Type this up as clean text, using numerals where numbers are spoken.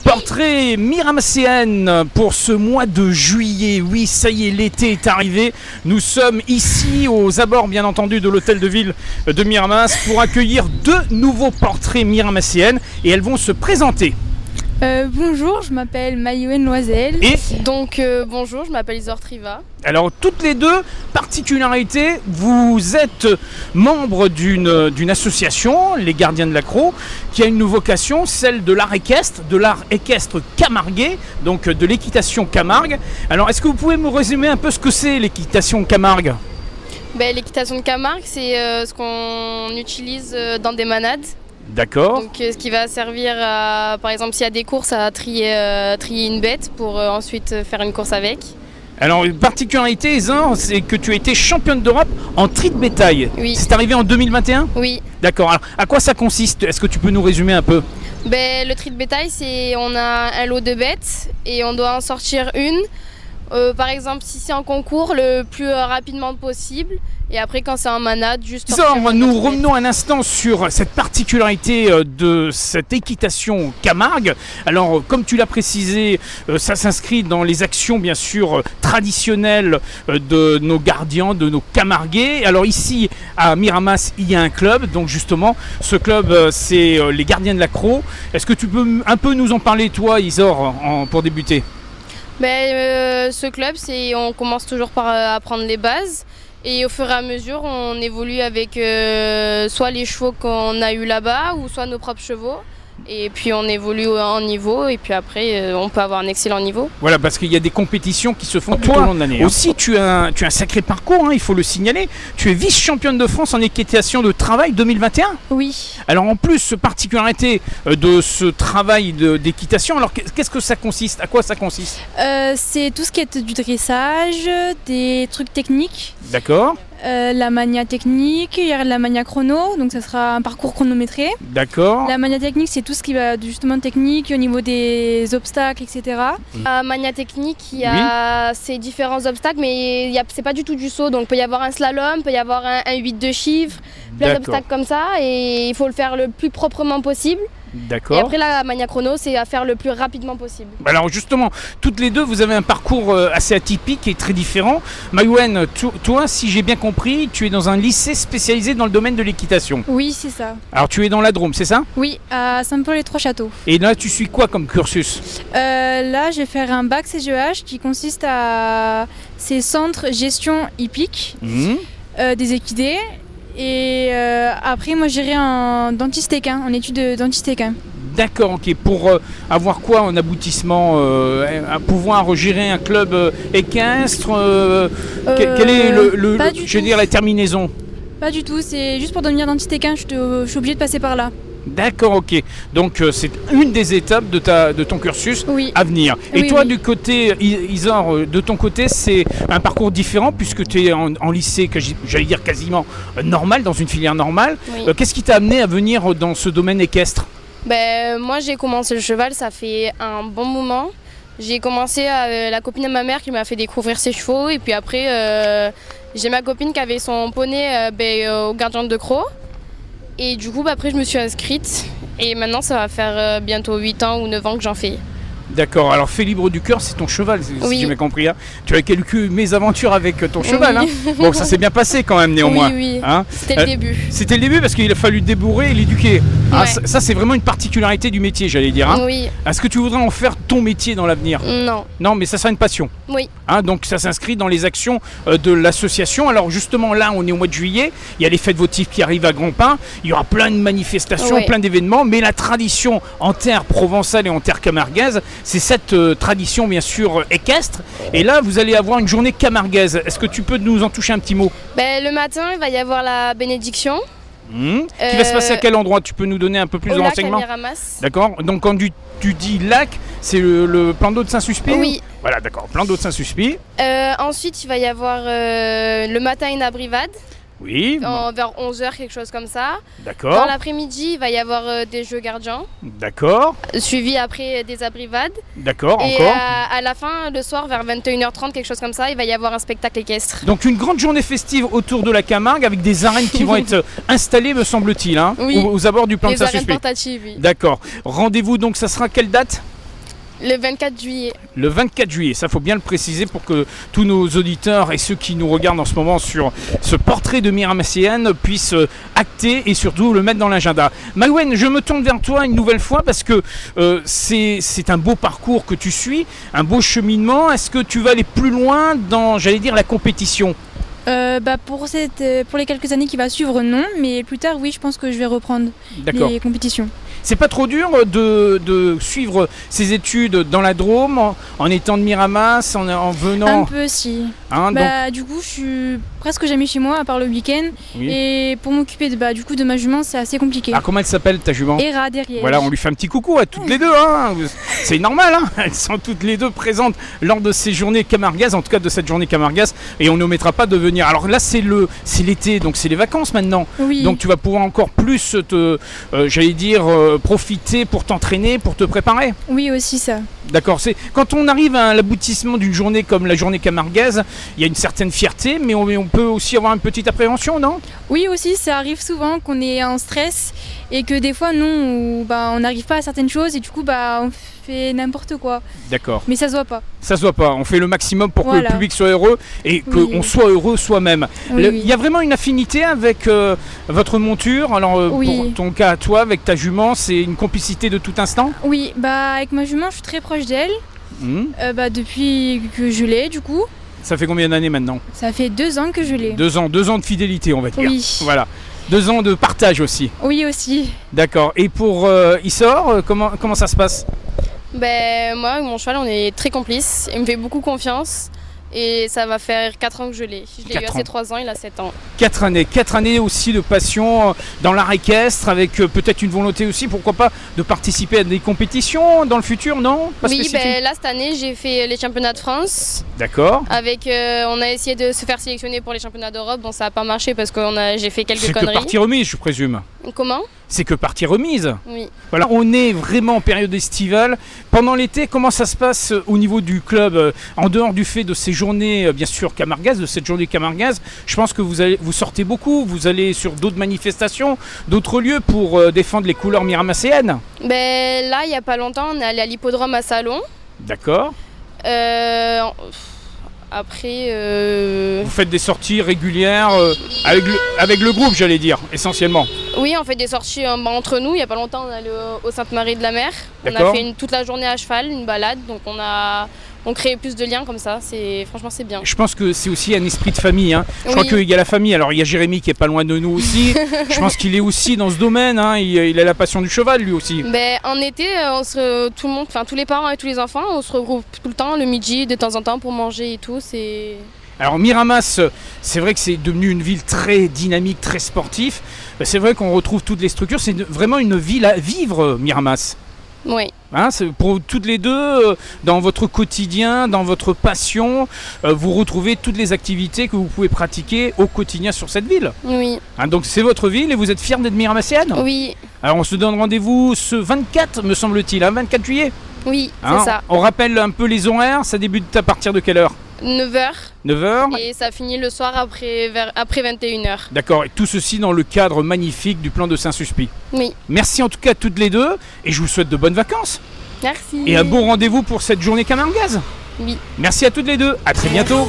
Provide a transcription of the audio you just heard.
Portrait Miramaséenne pour ce mois de juillet. Oui, ça y est, l'été est arrivé. Nous sommes ici aux abords, bien entendu, de l'hôtel de ville de Miramas pour accueillir deux nouveaux portraits Miramaséennes et elles vont se présenter. Bonjour, je m'appelle Maïwen Loisel. Et bonjour, je m'appelle Isor Triva. alors, toutes les deux, particularité, vous êtes membre d'une association, les Gardiens de l'Accro, qui a une vocation, celle de l'art équestre camarguais, donc de l'équitation Camargue. Alors, est-ce que vous pouvez me résumer un peu ce que c'est l'équitation Camargue ? L'équitation de Camargue, c'est ce qu'on utilise dans des manades. D'accord. Donc ce qui va servir à, par exemple, s'il y a des courses, à trier une bête pour ensuite faire une course avec. Alors, une particularité, Isor, c'est que tu as été championne d'Europe en tri de bétail. Oui. C'est arrivé en 2021 ? Oui. D'accord. Alors, à quoi ça consiste ? Est-ce que tu peux nous résumer un peu ? Le tri de bétail, c'est on a un lot de bêtes et on doit en sortir une. Par exemple, si c'est en concours, le plus rapidement possible. Et après, quand c'est en manade, juste... Isor, nous revenons un instant sur cette particularité de cette équitation Camargue. Alors, comme tu l'as précisé, ça s'inscrit dans les actions, bien sûr, traditionnelles de nos gardiens, de nos camarguais. Alors ici, à Miramas, il y a un club. Donc justement, ce club, c'est les Gardiens de l'Accro. Est-ce que tu peux un peu nous en parler, toi, Isor, pour débuter ? Ce club, on commence toujours par apprendre les bases et au fur et à mesure, on évolue avec soit les chevaux qu'on a eu là-bas ou soit nos propres chevaux. Et puis on évolue en niveau et puis après on peut avoir un excellent niveau. Voilà, parce qu'il y a des compétitions qui se font tout au long de l'année. Aussi, tu as un sacré parcours, il faut le signaler. Tu es vice-championne de France en équitation de travail 2021 ? Oui. Alors en plus, particularité de ce travail d'équitation, alors qu'est-ce que ça consiste ? À quoi ça consiste ? C'est tout ce qui est du dressage, des trucs techniques. D'accord. La mania technique, il y a la mania chrono, donc ça sera un parcours chronométré. D'accord. La mania technique, c'est tout ce qui va justement technique au niveau des obstacles, etc. La mania technique, il y a ces différents obstacles, mais c'est pas du tout du saut. Donc il peut y avoir un slalom, il peut y avoir un 8 de chiffres, plein d'obstacles comme ça, et il faut le faire le plus proprement possible. D'accord. Et après la mania chrono, c'est à faire le plus rapidement possible. Alors justement, toutes les deux, vous avez un parcours assez atypique et très différent. Maïwen, toi, si j'ai bien compris, tu es dans un lycée spécialisé dans le domaine de l'équitation. Oui, c'est ça. Alors tu es dans la Drôme, c'est ça ? Oui, à Saint-Paul-les-Trois-Châteaux. Et là, tu suis quoi comme cursus ? Là, je vais faire un bac CGEH qui consiste à ces centres gestion hippique des équidés. Et après, moi, j'irai en dentiste équin, en études de dentiste équin. D'accord, ok. Pour avoir quoi en aboutissement à pouvoir gérer un club équestre quel est la terminaison ? Pas du tout, c'est juste pour devenir dentiste équin, je suis obligée de passer par là. D'accord, ok. Donc c'est une des étapes de ton cursus à venir. Et toi, du côté, Isor, de ton côté, c'est un parcours différent puisque tu es en lycée, j'allais dire quasiment normal, dans une filière normale. Oui. Qu'est-ce qui t'a amené à venir dans ce domaine équestre ? Moi, j'ai commencé le cheval, ça fait un bon moment. J'ai commencé avec la copine de ma mère qui m'a fait découvrir ses chevaux. Et puis après, j'ai ma copine qui avait son poney au Gardien de l'Accro. Et du coup, après, je me suis inscrite. Et maintenant, ça va faire bientôt 8 ans ou 9 ans que j'en fais. D'accord, alors Fais libre du cœur, c'est ton cheval, si j'ai bien compris. Hein. Tu as quelques mésaventures avec ton cheval. Hein. Bon, ça s'est bien passé quand même, néanmoins. Oui. Hein. C'était le début. C'était le début parce qu'il a fallu débourrer et l'éduquer. Hein, ça, c'est vraiment une particularité du métier, j'allais dire. Hein. Oui. Est-ce que tu voudrais en faire ton métier dans l'avenir ? Non. Non, mais ça sera une passion. Oui. Hein, donc ça s'inscrit dans les actions de l'association. Alors justement, là, on est au mois de juillet. Il y a les fêtes votives qui arrivent à Grandpin. Il y aura plein de manifestations, plein d'événements. Mais la tradition en terre provençale et en terre camarguaise, c'est cette tradition, bien sûr, équestre. Et là, vous allez avoir une journée camarguaise. Est-ce que tu peux nous en toucher un petit mot ? Le matin, il va y avoir la bénédiction. Qui va se passer à quel endroit ? Tu peux nous donner un peu plus de renseignements ? Au lac à Miramas. D'accord. Donc quand tu dis lac, c'est le plan d'eau de Saint-Suspect ? Oui. Voilà, d'accord. Plan d'eau de Saint-Suspect. Ensuite, il va y avoir le matin une abrivade. Oui. Vers 11h, quelque chose comme ça. D'accord. Dans l'après-midi, il va y avoir des jeux gardiens. D'accord. Suivi après des abrivades. D'accord, et encore. À la fin, le soir, vers 21h30, quelque chose comme ça, il va y avoir un spectacle équestre. Donc une grande journée festive autour de la Camargue avec des arènes qui vont être installées, me semble-t-il, hein, oui. aux abords du plan de Saint-Suspect. Les arènes portatives, oui. D'accord. Rendez-vous donc, ça sera quelle date ? Le 24 juillet. Le 24 juillet, ça faut bien le préciser pour que tous nos auditeurs et ceux qui nous regardent en ce moment sur ce portrait de Miramassienne puissent acter et surtout le mettre dans l'agenda. Maïwenn, je me tourne vers toi une nouvelle fois parce que c'est un beau parcours que tu suis, un beau cheminement. Est-ce que tu vas aller plus loin dans, j'allais dire, la compétition ? Pour les quelques années qui va suivre, non, mais plus tard, oui, je pense que je vais reprendre les compétitions. C'est pas trop dur de suivre ses études dans la Drôme en étant de Miramas, en venant... Un peu, si. Hein, Du coup, je suis presque jamais chez moi, à part le week-end. Oui. Et pour m'occuper de ma jument, c'est assez compliqué. Ah, comment elle s'appelle, ta jument? Hera derrière. Voilà, on lui fait un petit coucou à toutes les deux. Hein. C'est normal, hein. Elles sont toutes les deux présentes lors de ces journées Camarguaises, en tout cas de cette journée Camarguaise. Et on n'omettra pas de venir. Alors là, c'est l'été, donc c'est les vacances maintenant. Oui. Donc tu vas pouvoir encore plus profiter pour t'entraîner, pour te préparer. Oui, aussi ça. D'accord, quand on arrive à l'aboutissement d'une journée comme la journée camarguaise, il y a une certaine fierté, mais on peut aussi avoir une petite appréhension, non? Oui, aussi, ça arrive souvent qu'on est en stress et que des fois, non, on n'arrive pas à certaines choses et du coup, on fait n'importe quoi. D'accord. Mais ça se voit pas. Ça se voit pas, on fait le maximum pour que le public soit heureux et qu'on soit heureux soi-même. Il y a vraiment une affinité avec votre monture, alors pour ton cas à toi, avec ta jument, c'est une complicité de tout instant? Oui, avec ma jument, je suis très proche d'elle, depuis que je l'ai du coup. Ça fait combien d'années maintenant? Ça fait 2 ans que je l'ai. 2 ans de fidélité, on va dire. Oui. Voilà. 2 ans de partage aussi. Oui, aussi. D'accord. Et pour Issor, comment ça se passe? Moi, avec mon cheval, on est très complices. Il me fait beaucoup confiance. Et ça va faire 4 ans que je l'ai. Je l'ai eu à ses 3 ans, il a 7 ans. 4 années. 4 années aussi de passion dans l'art équestre, avec peut-être une volonté aussi, pourquoi pas, de participer à des compétitions dans le futur, non? Oui, là, cette année, j'ai fait les championnats de France. D'accord. On a essayé de se faire sélectionner pour les championnats d'Europe. Bon, ça n'a pas marché parce que j'ai fait quelques conneries. C'est que partie remise, je présume. Comment? C'est que partie remise. Oui. Voilà, on est vraiment en période estivale. Pendant l'été, comment ça se passe au niveau du club? En dehors du fait de ces journées, bien sûr, camarguaises, de cette journée camarguaise, je pense que vous sortez beaucoup, vous allez sur d'autres manifestations, d'autres lieux pour défendre les couleurs miramasséennes. Là, il n'y a pas longtemps, on est allé à l'hippodrome à Salon. D'accord. Après... Vous faites des sorties régulières avec le groupe, j'allais dire, essentiellement. Oui, on fait des sorties entre nous. Il n'y a pas longtemps, on est allé au Sainte-Marie-de-la-Mer. On a fait toute la journée à cheval, une balade. Donc on crée plus de liens comme ça. Franchement, c'est bien. Je pense que c'est aussi un esprit de famille. Hein. Je crois qu'il y a la famille. Alors, il y a Jérémy qui est pas loin de nous aussi. Je pense qu'il est aussi dans ce domaine. Hein. Il a la passion du cheval, lui aussi. En été, tout le monde, tous les parents et tous les enfants, on se regroupe tout le temps, le midi, de temps en temps, pour manger et tout. Alors Miramas, c'est vrai que c'est devenu une ville très dynamique, très sportive. C'est vrai qu'on retrouve toutes les structures. C'est vraiment une ville à vivre, Miramas. Oui. Hein, pour toutes les deux, dans votre quotidien, dans votre passion, vous retrouvez toutes les activités que vous pouvez pratiquer au quotidien sur cette ville. Oui. Hein, donc c'est votre ville et vous êtes fière d'être miramassienne? Oui. Alors on se donne rendez-vous ce 24, me semble-t-il, 24 juillet? Oui, c'est ça. On rappelle un peu les horaires, ça débute à partir de quelle heure? 9h. 9h. Et ça finit le soir après 21h. D'accord, et tout ceci dans le cadre magnifique du plan de Saint-Sulpice. Oui. Merci en tout cas à toutes les deux, et je vous souhaite de bonnes vacances. Merci. Et un bon rendez-vous pour cette journée camarguaise. Oui. Merci à toutes les deux, à très bientôt.